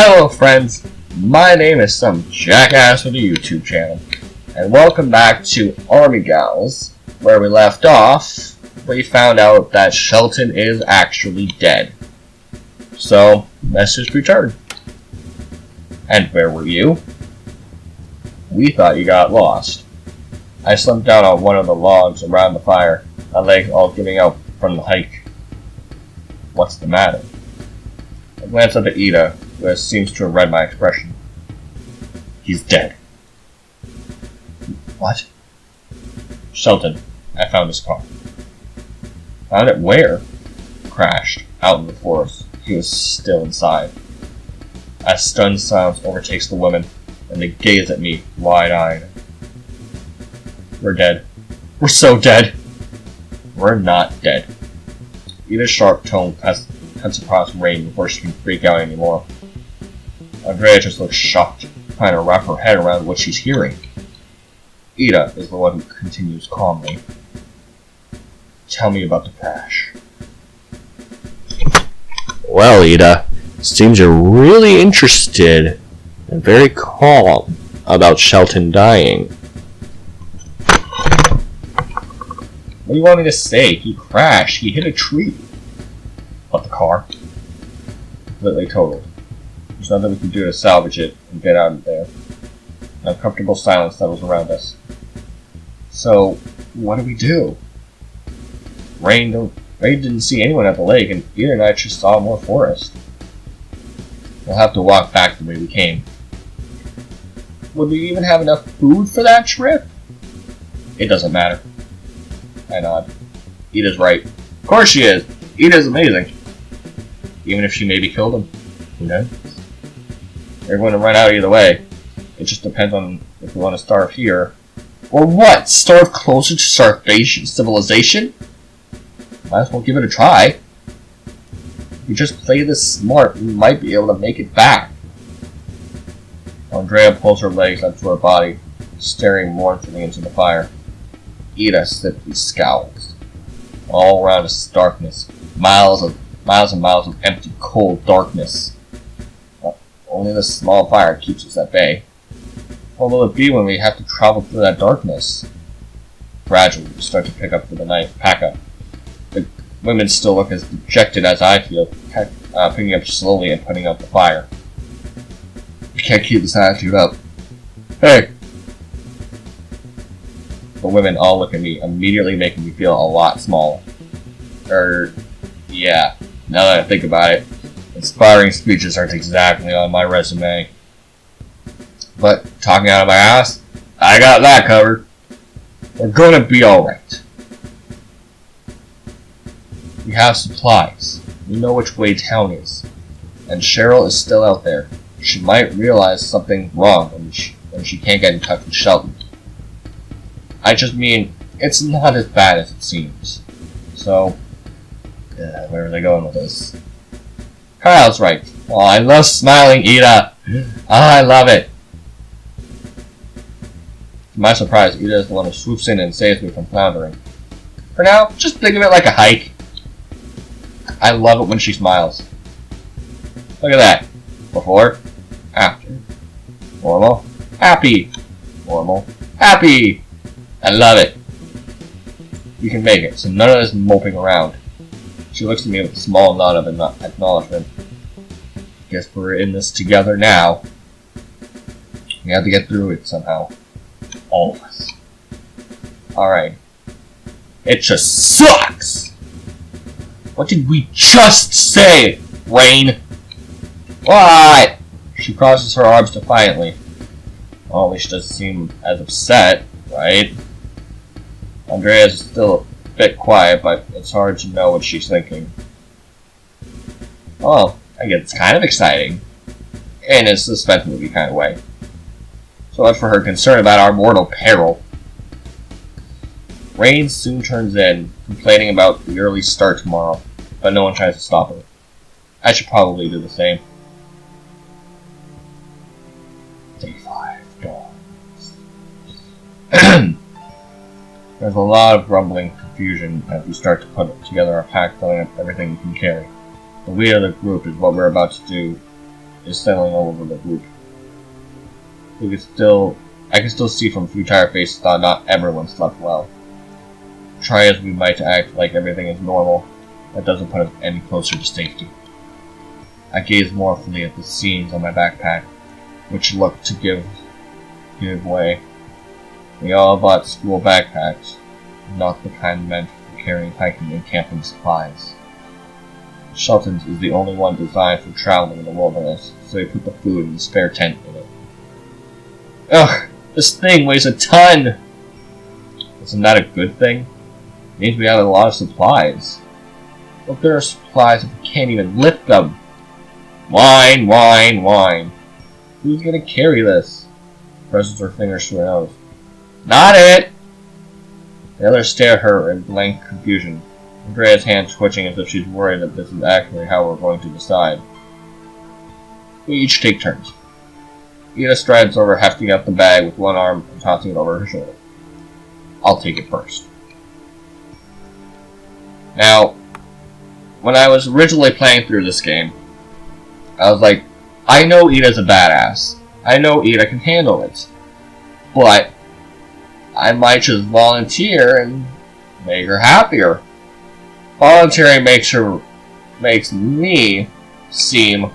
Hello friends, my name is some jackass with a YouTube channel, and welcome back to Army Gals, where we left off. We found out that Shelton is actually dead. So, let's just return. And where were you? We thought you got lost. I slumped down on one of the logs around the fire, my legs all giving out from the hike. What's the matter? I glanced up at Edda, who seems to have read my expression. He's dead. What? Shelton, I found his car. Found it where? Crashed, out in the forest. He was still inside. A stunned silence overtakes the women, and they gaze at me, wide-eyed. We're dead. We're so dead. We're not dead. Edda's sharp tone cuts across Rain before she can freak out anymore. Andrea just looks shocked, trying to wrap her head around what she's hearing. Eita is the one who continues calmly. Tell me about the crash. Well, Edda, it seems you're really interested and very calm about Shelton dying. What do you want me to say? He crashed. He hit a tree. But the car? Completely totaled. There's nothing we can do to salvage it and get out of there. An uncomfortable silence settles around us. So, what do we do? Rain didn't see anyone at the lake, and Edda and I just saw more forest. We'll have to walk back the way we came. Would we even have enough food for that trip? It doesn't matter. I nod. Edda's right. Of course she is! Edda's amazing. Even if she maybe killed him. Who knows? They're going to run out either way. It just depends on if we want to starve here. Or what? Starve closer to starvation civilization? Might as well give it a try. If we just play this smart, we might be able to make it back. Andrea pulls her legs up to her body, staring mournfully into the fire. Edda simply scowls. All around us is darkness. Miles and miles of empty, cold darkness. Only this small fire keeps us at bay. What will it be when we have to travel through that darkness? Gradually, we start to pack up. The women still look as dejected as I feel, picking up slowly and putting out the fire. We can't keep this attitude up. Hey! The women all look at me, immediately making me feel a lot smaller. Yeah, now that I think about it, inspiring speeches aren't exactly on my resume. But talking out of my ass, I got that covered. We're gonna be alright. We have supplies. We know which way town is. And Cheryl is still out there. She might realize something wrong when she can't get in touch with Shelton. I just mean, it's not as bad as it seems. So, where are they going with this? Kyle's right. Oh, I love smiling, Edda. I love it. To my surprise, Edda is the one who swoops in and saves me from floundering. For now, just think of it like a hike. I love it when she smiles. Look at that. Before, after. Normal, happy. Normal, happy. I love it. You can make it, so none of this moping around. She looks at me with a small nod of acknowledgement. Guess we're in this together now. We have to get through it somehow. All of us. Alright. It just sucks! What did we just say, Rain? What? She crosses her arms defiantly. Well, at least she doesn't seem as upset, right? Andrea's still a bit quiet, but it's hard to know what she's thinking. Well, I guess it's kind of exciting. In a suspense movie kind of way. So much for her concern about our mortal peril. Rain soon turns in, complaining about the early start tomorrow, but no one tries to stop her. I should probably do the same. Day 5 dawns. There's a lot of grumbling confusion as we start to put together our pack, filling up everything we can carry. The weight of the group is what we're about to do is settling all over the group. I can still see from a few tired faces that not everyone slept well. Try as we might to act like everything is normal, that doesn't put us any closer to safety. I gazed mournfully at the seams on my backpack, which looked to give way. We all bought school backpacks, not the kind meant for carrying hiking and camping supplies. Shelton's is the only one designed for traveling in the wilderness, so we put the food in the spare tent in it. Ugh! This thing weighs a ton! Isn't that a good thing? It means we have a lot of supplies. Look, there are supplies if we can't even lift them! Whine, whine, whine. Who's gonna carry this? Presses her fingers to her nose. Not it! The others stare at her in blank confusion. Andrea's hand twitching as if she's worried that this is actually how we're going to decide. We each take turns. Eda strides over, hefting up the bag with one arm and tossing it over her shoulder. I'll take it first. Now, when I was originally playing through this game, I was like, I know Eda's a badass. I know Eda can handle it. But I might just volunteer and make her happier. Volunteering makes me seem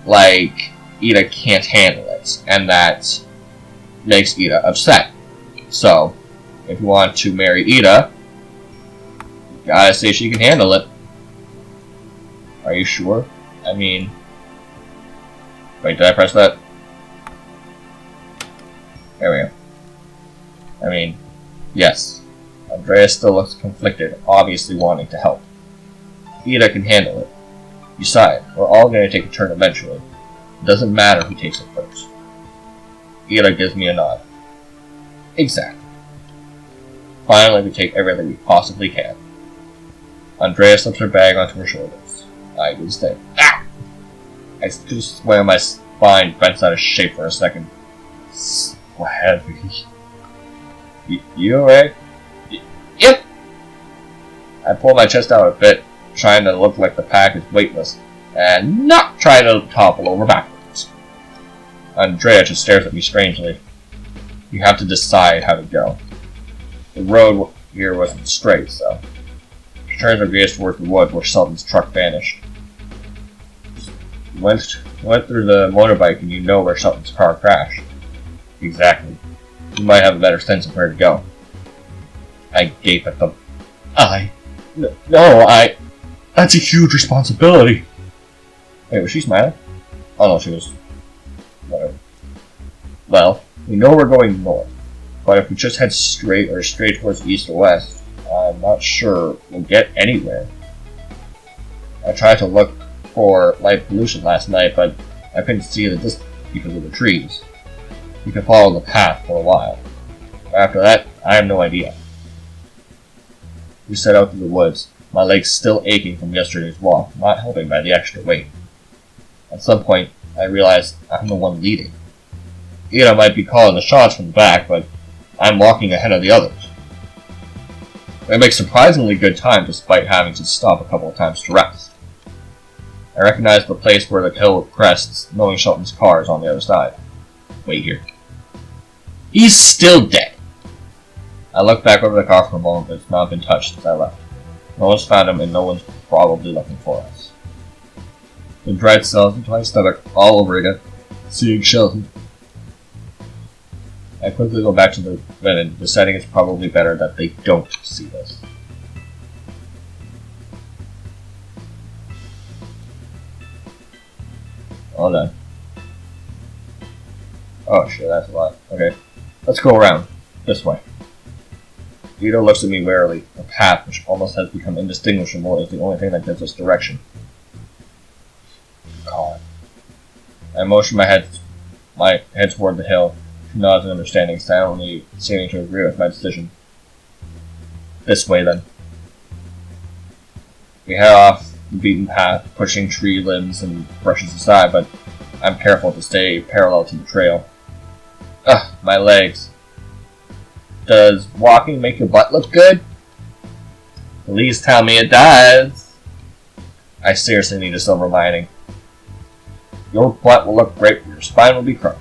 like Eda can't handle it, and that makes Eda upset. So, if you want to marry Eda, you gotta say she can handle it. Are you sure? I mean... Wait, did I press that? There we go. I mean, yes. Andrea still looks conflicted, obviously wanting to help. Eda can handle it. Besides, we're all going to take a turn eventually. It doesn't matter who takes it first. Eda gives me a nod. Exactly. Finally, we take everything we possibly can. Andrea slips her bag onto her shoulders. I do the same. Ow! I just swear my spine bent out of shape for a second. So heavy. You alright? Yep! I pull my chest out a bit, trying to look like the pack is weightless, and not trying to topple over backwards. Andrea just stares at me strangely. You have to decide how to go. The road here wasn't straight, so... She turns her gaze towards the wood where Sultan's truck vanished. You went through the motorbike and you know where Sultan's car crashed. Exactly. You might have a better sense of where to go. I gape at them. That's a huge responsibility. Wait, was she smiling? Oh no, she was... Whatever. Well, we know we're going north, but if we just head straight towards east or west, I'm not sure we'll get anywhere. I tried to look for light pollution last night, but I couldn't see the distance because of the trees. We could follow the path for a while. After that, I have no idea. We set out through the woods, my legs still aching from yesterday's walk, not helping by the extra weight. At some point, I realized I'm the one leading. Eda might be calling the shots from the back, but I'm walking ahead of the others. We make surprisingly good time despite having to stop a couple of times to rest. I recognize the place where the hill crests, knowing Shelton's car is on the other side. Wait here. He's still dead! I look back over the car for a moment, but it's not been touched since I left. No one's found him, and no one's probably looking for us. The dread sells into my stomach all over again, seeing Shelton. I quickly go back to the women, deciding it's probably better that they don't see this. All done. Oh shit, that's a lot. Okay, let's go around. This way. Eda looks at me warily. The path, which almost has become indistinguishable, is the only thing that gives us direction. God. I motion my head toward the hill. She nods in understanding, silently seeming to agree with my decision. This way, then. We head off the beaten path, pushing tree limbs and brushes aside, but I'm careful to stay parallel to the trail. Ugh, my legs. Does walking make your butt look good? Please tell me it does. I seriously need a silver lining. Your butt will look great, but your spine will be crooked.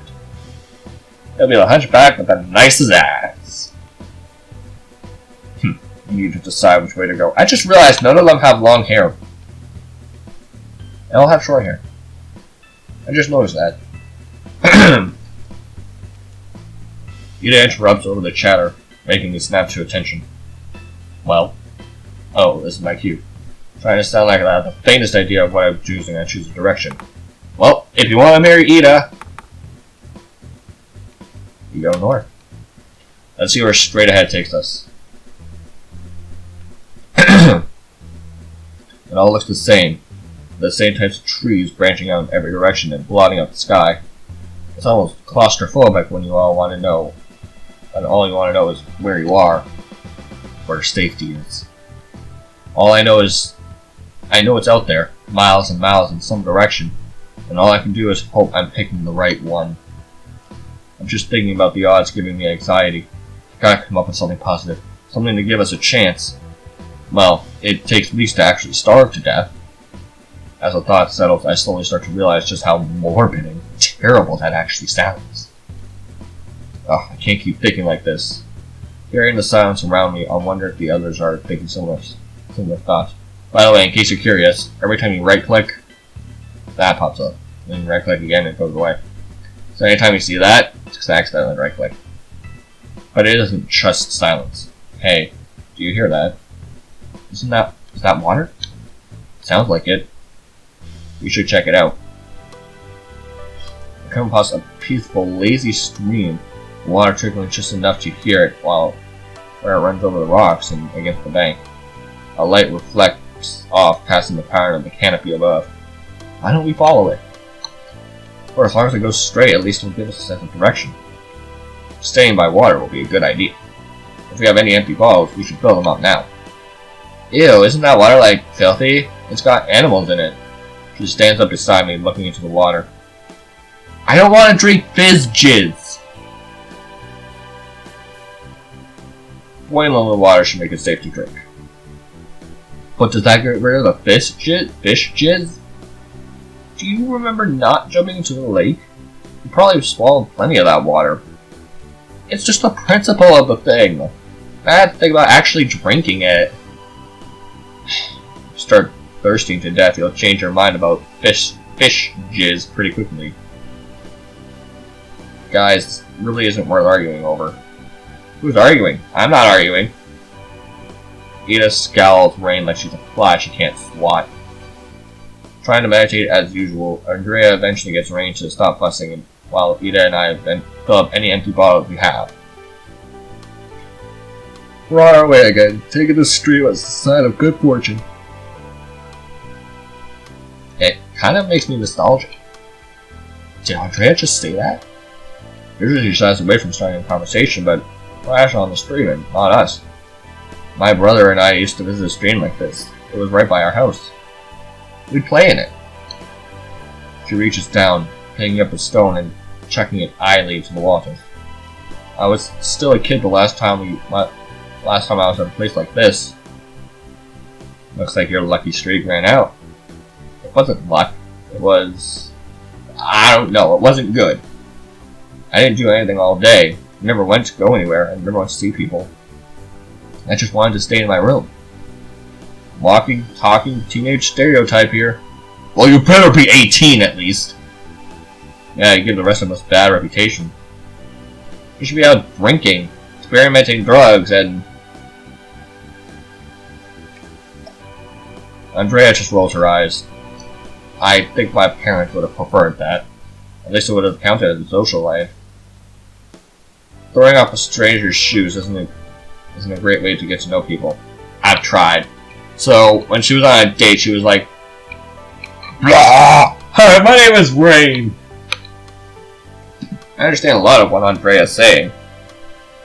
It'll be a hunchback with the nicest ass. You need to decide which way to go. I just realized none of them have long hair. They all have short hair. I just noticed that. Ida interrupts over the chatter, making me snap to attention. Well? Oh, this is my cue. Trying to sound like I have the faintest idea of what I'm choosing, I choose a direction. Well, if you want to marry Ida, you go north. Let's see where straight ahead takes us. It all looks the same. The same types of trees branching out in every direction and blotting out the sky. It's almost claustrophobic when you all want to know, and all you want to know is where you are, where safety is. All I know is, I know it's out there, miles and miles in some direction, and all I can do is hope I'm picking the right one. I'm just thinking about the odds giving me anxiety. I gotta come up with something positive, something to give us a chance. Well, it takes weeks to actually starve to death. As the thought settles, I slowly start to realize just how morbid and terrible that actually sounds. Ugh, I can't keep thinking like this. Hearing the silence around me, I wonder if the others are thinking similar thoughts. By the way, in case you're curious, every time you right-click, that pops up. Then you right-click again and it goes away. So anytime you see that, it's because I accidentally right-click. But it doesn't just silence. Hey, do you hear that? Is that water? Sounds like it. We should check it out. I come across a peaceful, lazy stream, the water trickling just enough to hear it where it runs over the rocks and against the bank. A light reflects off, casting the pattern of the canopy above. Why don't we follow it? For as long as it goes straight, at least it'll give us a sense of direction. Staying by water will be a good idea. If we have any empty bottles, we should fill them up now. Ew, isn't that water, like, filthy? It's got animals in it. She stands up beside me, looking into the water. I don't want to drink fizz jizz! Boiling in the water should make it safe to drink. But does that get rid of the fish jizz? Do you remember not jumping into the lake? You probably swallowed plenty of that water. It's just the principle of the thing. I had to think about actually drinking it. Start thirsting to death, you'll change your mind about fish jizz pretty quickly. Guys, this really isn't worth arguing over. Who's arguing? I'm not arguing. Ida scowls rain like she's a fly she can't swat. Trying to meditate as usual, Andrea eventually gets Rain to stop fussing, while Ida and I then fill up any empty bottles we have. We're on our way again, taking the stream as a sign of good fortune. It kind of makes me nostalgic. Did Andrea just say that? Usually she shies away from starting a conversation, but Flash on the stream and not us. My brother and I used to visit a stream like this. It was right by our house. We'd play in it. She reaches down, picking up a stone and chucking it idly to the water. I was still a kid the last time I was at a place like this. Looks like your lucky streak ran out. It wasn't luck. It was... I don't know. It wasn't good. I didn't do anything all day. I never went to go anywhere. I never went to see people. I just wanted to stay in my room. Walking, talking, teenage stereotype here. Well, you better be 18 at least. Yeah, you give the rest of us a bad reputation. You should be out drinking, experimenting drugs, and... Andrea just rolls her eyes. I think my parents would have preferred that. At least it would have counted as a social life. Throwing off a stranger's shoes isn't a great way to get to know people. I've tried. So, when she was on a date, she was like, blah! Hi, my name is Rain! I understand a lot of what Andrea's saying.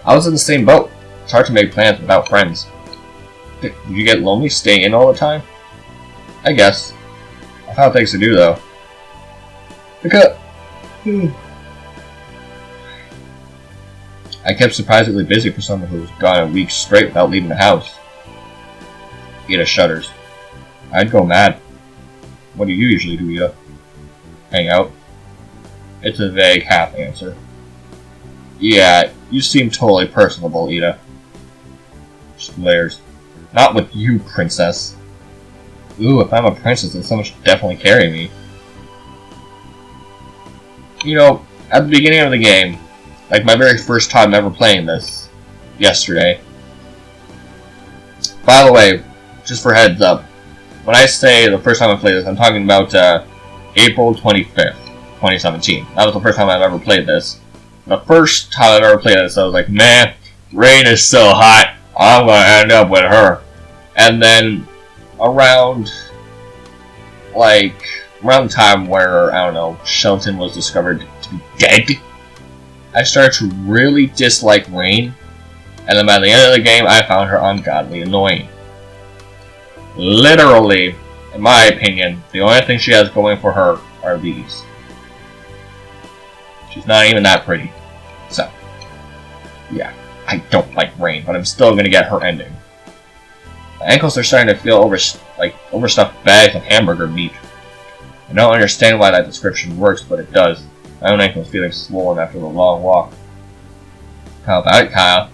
I was in the same boat. It's hard to make plans without friends. Did you get lonely staying in all the time? I guess. I found things to do, though. Because... I kept surprisingly busy for someone who was gone a week straight without leaving the house. Ida shudders. I'd go mad. What do you usually do, Ida? hang out? It's a vague half answer. Yeah, you seem totally personable, Edda. She glares. Not with you, princess. Ooh, if I'm a princess, then someone should definitely carry me. You know, at the beginning of the game, like my very first time ever playing this, yesterday. By the way, just for heads up, when I say the first time I played this, I'm talking about April 25th, 2017. That was the first time I've ever played this. The first time I've ever played this, I was like, man, Rain is so hot, I'm gonna end up with her. And then around the time where, I don't know, Shelton was discovered to be dead, I started to really dislike Rain, and then by the end of the game, I found her ungodly annoying. Literally, in my opinion, the only thing she has going for her are these. She's not even that pretty. So, yeah, I don't like Rain, but I'm still gonna get her ending. My ankles are starting to feel overstuffed bags of hamburger meat. I don't understand why that description works, but it does. My own ankles feeling swollen after the long walk. How about it, Kyle?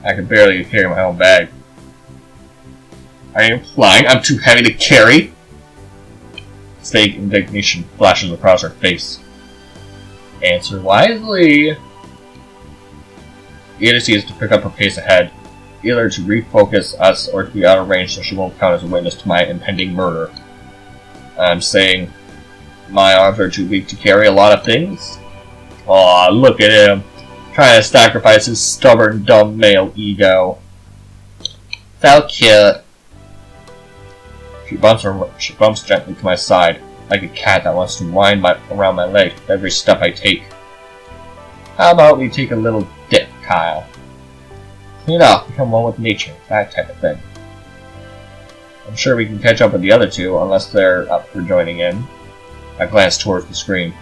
I can barely carry my own bag. Are you implying I'm too heavy to carry? Vague indignation flashes across her face. Answer wisely. Edda sees to pick up her pace ahead, either to refocus us or to be out of range so she won't count as a witness to my impending murder. I'm saying my arms are too weak to carry a lot of things. Aw, look at him, trying to sacrifice his stubborn, dumb male ego. So cute. She bumps gently to my side, like a cat that wants to wind around my leg with every step I take. How about we take a little dip, Kyle? Clean off, become one with nature, that type of thing. I'm sure we can catch up with the other two, unless they're up for joining in. I glance towards the screen.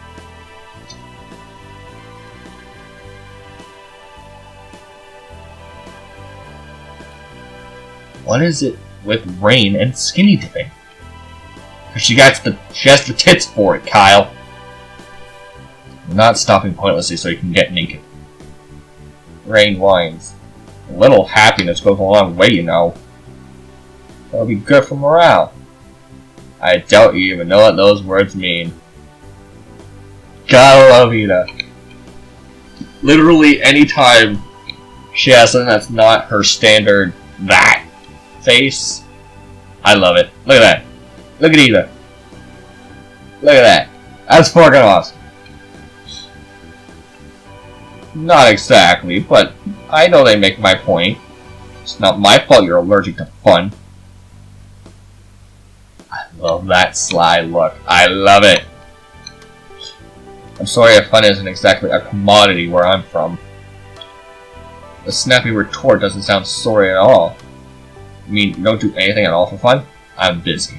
What is it with Rain and skinny dipping? Because she has the tits for it, Kyle. We're not stopping pointlessly so you can get naked. Rain whines. A little happiness goes a long way, you know. That'll be good for morale. I doubt you even know what those words mean. Gotta love Edda. Literally anytime she has something that's not her standard that face, I love it. Look at that. Look at Edda. Look at that. That's fucking awesome. Not exactly, but I know they make my point. It's not my fault you're allergic to fun. I love that sly look. I love it. I'm sorry if fun isn't exactly a commodity where I'm from. The snappy retort doesn't sound sorry at all. You mean you don't do anything at all for fun? I'm busy.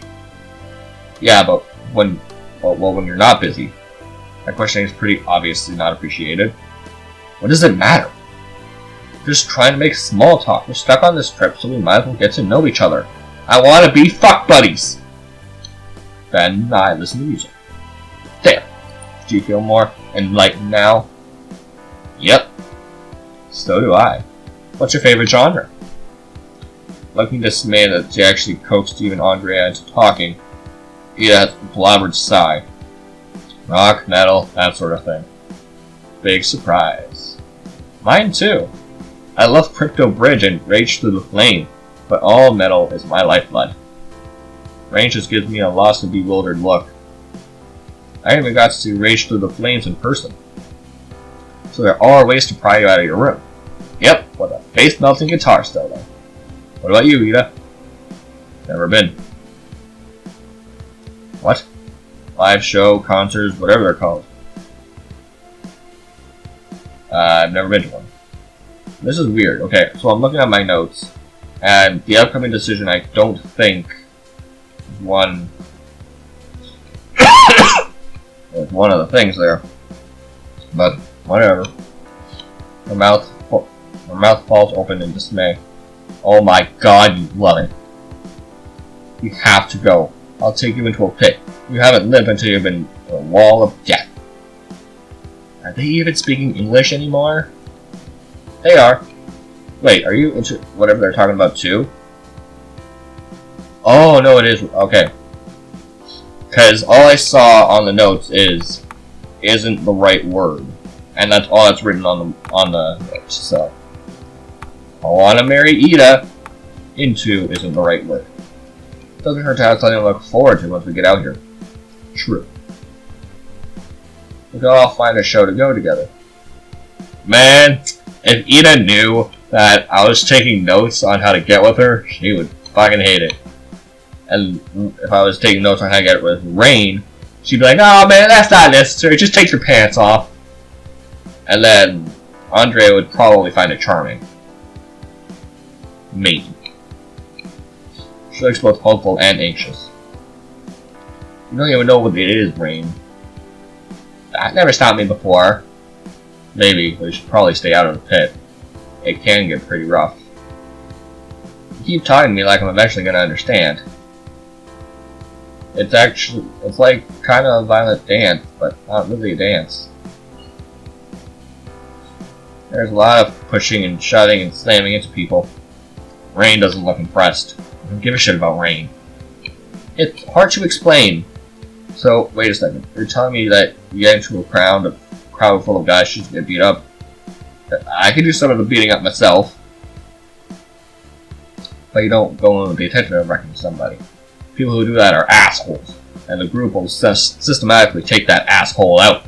Yeah, but when you're not busy, that questioning is pretty obviously not appreciated. What does it matter? Just trying to make small talk. We're stuck on this trip, so we might as well get to know each other. I want to be fuck buddies. Then I listen to music. There. Do you feel more enlightened now? Yep. So do I. What's your favorite genre? Looking dismayed that she actually coaxed even Andrea into talking, Edda has a blabbered sigh. Rock, metal, that sort of thing. Big surprise. Mine too. I love Crypto Bridge and Rage Through the Flame, but all metal is my lifeblood. Rain just gives me a lost and bewildered look. I even got to see Rage Through the Flames in person. So there are ways to pry you out of your room. Yep, with a face-melting guitar still though. What about you, Edda? Never been. What? Live show, concerts, whatever they're called. I've never been to one. This is weird. Okay, so I'm looking at my notes, and the upcoming decision I don't think is one. There's one of the things there, but whatever. Her mouth falls open in dismay. Oh my god, you love it. You have to go. I'll take you into a pit. You haven't lived until you've been The wall of death. Are they even speaking English anymore? They are. Wait, are you into whatever they're talking about too? Oh, no, it is. Okay. Because all I saw on the notes is, isn't the right word. And that's all that's written on the notes, so. I want to marry Ida. Into isn't the right word. Doesn't hurt to have something to look forward to once we get out here. True. We could all find a show to go together. Man, if Ida knew that I was taking notes on how to get with her, she would fucking hate it. And if I was taking notes on how to get with Rain, she'd be like, "Oh man, that's not necessary, just take your pants off." And then Andre would probably find it charming. Maybe. She looks both hopeful and anxious. You don't even know what it is, Rain. That never stopped me before. Maybe, but you should probably stay out of the pit. It can get pretty rough. You keep talking to me like I'm eventually gonna understand. It's like kind of a violent dance, but not really a dance. There's a lot of pushing and shoving and slamming into people. Rain doesn't look impressed. I don't give a shit about Rain. It's hard to explain. So, wait a second. You're telling me that you get into a crowd full of guys just get beat up? I could do some of the beating up myself. But you don't go with the attention of wrecking somebody. People who do that are assholes. And the group will systematically take that asshole out.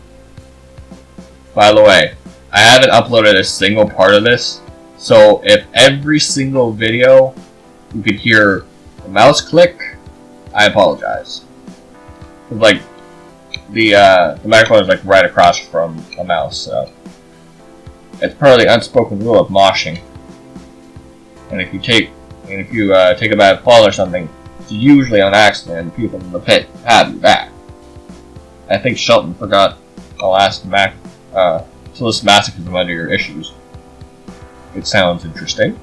By the way, I haven't uploaded a single part of this. So if every single video you could hear the mouse click, I apologize. Like the microphone is like right across from a mouse, so it's part of the unspoken rule of moshing. And if you take a bad fall or something, it's usually on accident, and people in the pit have you back. I think Shelton forgot the last to list masochism under your issues. It sounds interesting.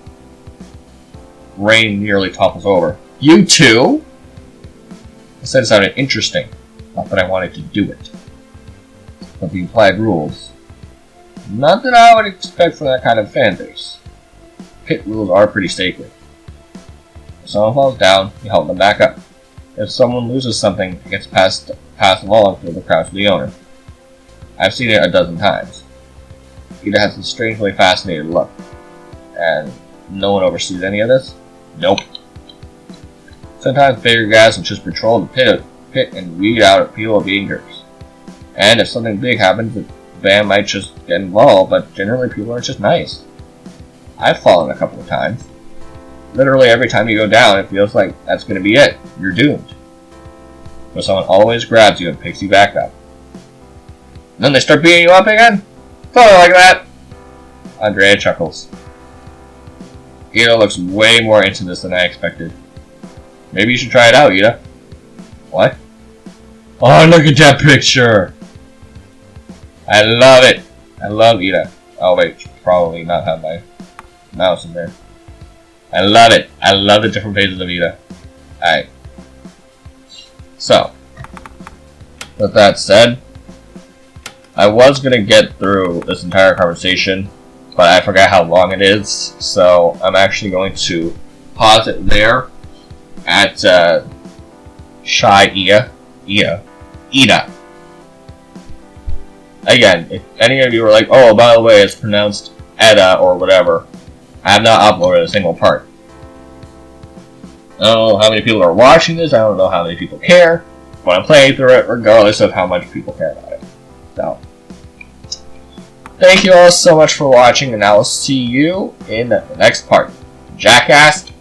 Rain nearly topples over. You too? I said it sounded interesting, not that I wanted to do it. But the implied rules. Not that I would expect from that kind of fan base. Pit rules are pretty sacred. If someone falls down, you help them back up. If someone loses something, it gets passed along through the crowd to the owner. I've seen it a dozen times. Ida has a strangely fascinated look. And no one oversees any of this? Nope. Sometimes bigger guys will just patrol the pit and weed out people of beingers. And if something big happens, the band might just get involved, but generally people are just nice. I've fallen a couple of times. Literally every time you go down, it feels like that's going to be it. You're doomed. But someone always grabs you and picks you back up. And then they start beating you up again? Totally like that! Andrea chuckles. Ida looks way more into this than I expected. Maybe you should try it out, Ida. What? Oh, look at that picture! I love it! I love Ida. Oh wait, probably not have my mouse in there. I love it! I love the different phases of Ida. Alright. So, with that said, I was going to get through this entire conversation, but I forgot how long it is, so I'm actually going to pause it there at Shy Ida. Again, if any of you are like, oh, by the way, it's pronounced Edda or whatever, I have not uploaded a single part. I don't know how many people are watching this, I don't know how many people care, but I'm playing through it regardless of how much people care about it. So, thank you all so much for watching, and I will see you in the next part. Jackass